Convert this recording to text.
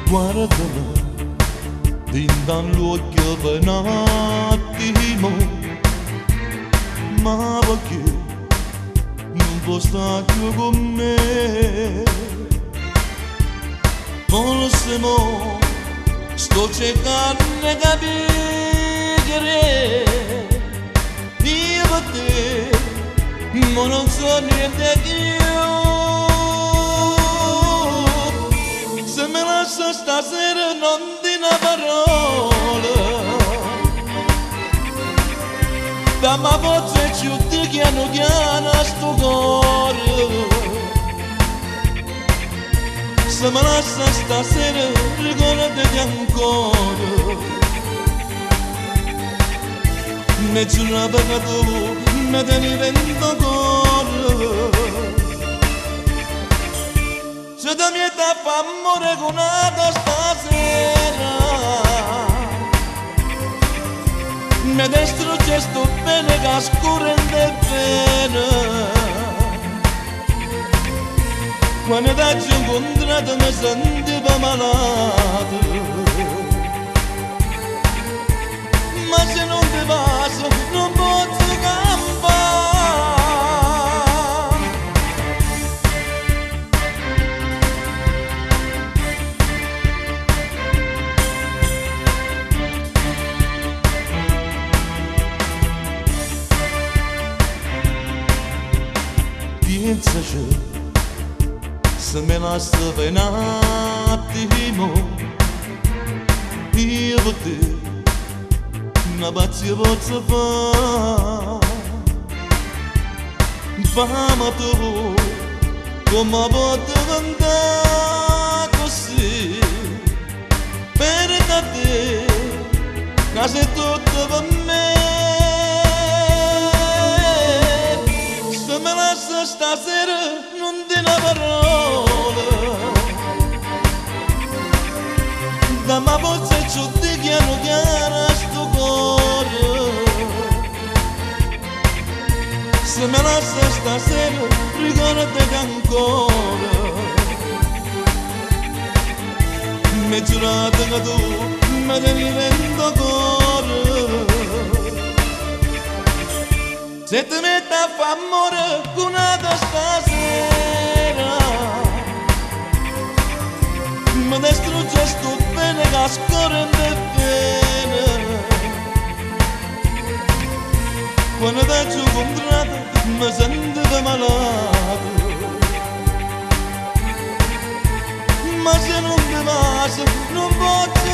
Guardala din dall'occhio per un attimo, ma perché non può stare più con me? Forse mo sto cercando di capire, io per te ma non so niente io. Se me lascia stasera non di una parola, dammi forza e ci utti piano piano a sto cuore. Se me lascia stasera ricordati ancora, mi giurava che tu mi tenevi dentro cuore. Se da mia età fa amore con una stasera, mi distrugge sto bene che scurrente bene. Quando ti ho incontrato mi sentivo malato, ma se non ti passo non posso campare. Pensaci, se me lascia per un attimo, io per te una pazzia posso fare. Fammi tu come posso andare così, per te che sei tutto per me. Se me lascia stasera non di una parola, dammi forza e ci utti piano piano a sto cuore. Se me lascia stasera ricordati ancora, mi giurato che tu mi tenevi dentro cuore. Se ti metti a fare amore con una stasera, mi distrugge sto bene che scorre bene. Quando ti ho incontrato mi sentivo malato, ma se non ti passo non posso